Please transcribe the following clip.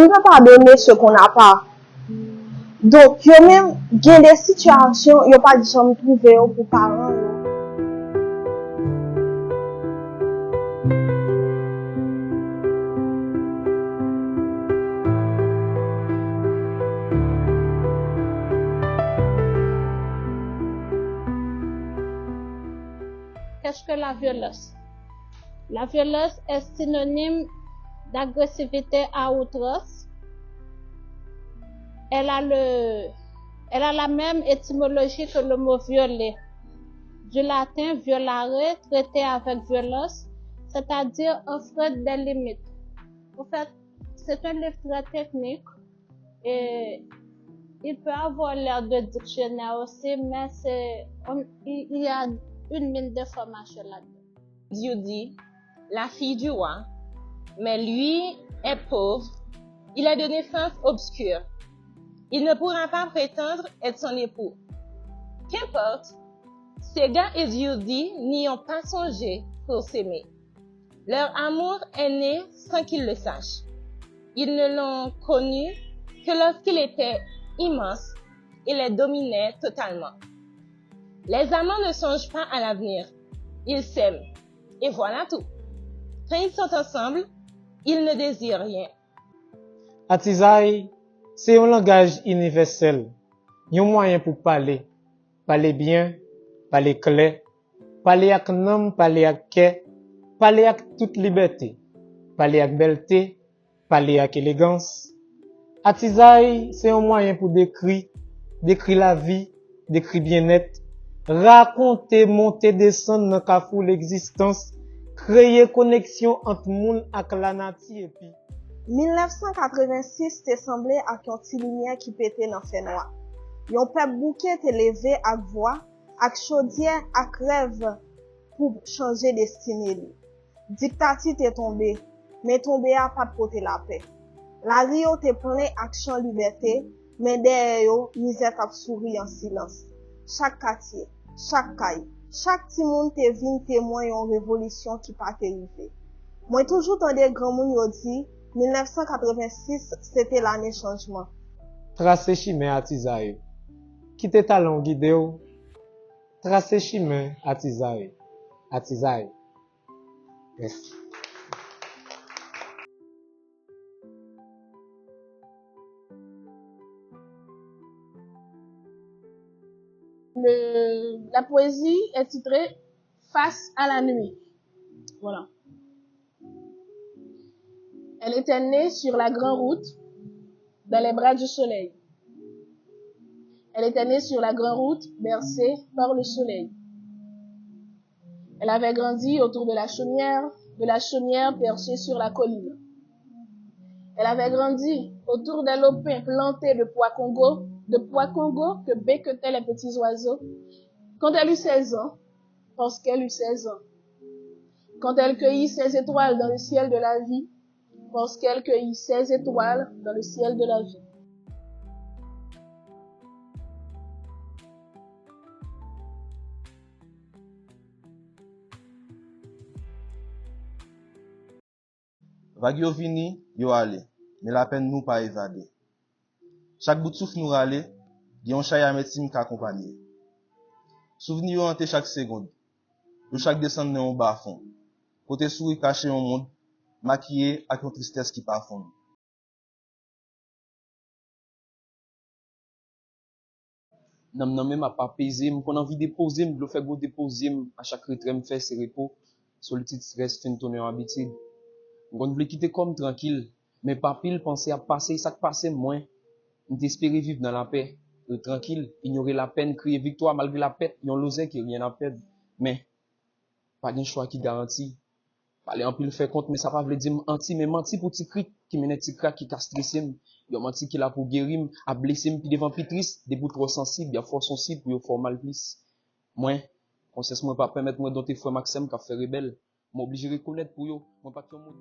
On ne peut pas donner ce qu'on n'a pas. Donc, yo même, il y a des situations, il n'y a pas de jambe trouvé pour parents. Qu'est-ce que la violence? La violence est synonyme d'agressivité à outrance. Elle a la même étymologie que le mot violer. Du latin violare, traité avec violence, c'est-à-dire offrir des limites. En fait, c'est un livre très technique et il peut avoir l'air de dictionnaire aussi, mais il y a une mine d'informations là-dedans. Dieu dit, la fille du roi, mais lui est pauvre, il a de naissance obscure. Il ne pourra pas prétendre être son époux. Qu'importe, Séga et Diodi n'y ont pas songé pour s'aimer. Leur amour est né sans qu'ils le sachent. Ils ne l'ont connu que lorsqu'il était immense et les dominait totalement. Les amants ne songent pas à l'avenir, ils s'aiment. Et voilà tout. Quand ils sont ensemble, ils ne désirent rien. Atizaï, c'est un langage universel. Un moyen pour parler. Parler bien, parler clair, parler avec nom, parler avec cœur, parler avec toute liberté, parler avec belleté, parler avec élégance. Atizaï, c'est un moyen pour décrire la vie, décrire bien-être, raconter, monter, descendre dans carrefour l'existence, créer connexion entre monde et la nature et puis 1986 te semblé ak yon ti lumière qui pétait dans fait noir. Yon peuple bouquet te levé ak voix, ak chaudière, ak rêve pour changer destinée li. Dictature te tombé, mais tombé a pas porter la paix. La rio te plein ak chant liberté, mais derrière yo, misère k'ap souri en silence. Chaque quartier, chaque caille, chaque ti moun te vin témoin yon révolution qui pas te rive. Moi toujours tande grand moun yo di 1986, c'était l'année changement. Tracé chemin Atizaï. Quitte talon guidé ou. Tracé chemin Atizaï. Atizaï. Merci. La poésie est titrée Face à la nuit. Voilà. Elle était née sur la grande route, dans les bras du soleil. Elle était née sur la grande route, bercée par le soleil. Elle avait grandi autour de la chaumière perchée sur la colline. Elle avait grandi autour d'un lopin planté de pois Congo que becquetaient les petits oiseaux. Quand elle eut 16 ans, parce qu'elle eut 16 ans. Quand elle cueillit ses étoiles dans le ciel de la vie, parce qu'elle cueillit ses étoiles dans le ciel de la vie. Vague yo vini, yo ale, mais la peine nous pas évadé. Chaque bout de souffle nous rale, yon chay ametim k'accompagner. Souvenir yo hante chaque seconde, yo chaque descendre dans un bas fond. Côté souris caché au monde, maquillé avec une tristesse qui pas fond. Nan même a pas pesé, m'kon envie de déposer, m'vle faire go déposer à chaque retrait me faire ses repos, solitude stress fin tourner en habitude. M'kon vle quitter comme tranquille, mais pas pile penser à passer, ça que passer moins. M'espérer vivre dans la paix, tranquille, ignorer la peine, crier victoire malgré la pète, yon losé qui rien à perdre. Mais pas d'un choix qui garantit. Parler en pile fait compte, mais ça pas veut dire menti, mais menti pour ti cri qui mène ti crack qui casse stressé. Yo menti qui là pour guérir, à blesser puis devant plus triste, des bouts trop sensibles, bien fort sensible pour yo fort mal plus. Moi, conscience moi pas permettre moi dompter frère Maxime qui a fait rebelle. M'obligé reconnaître pour yo, moi pas que modèle.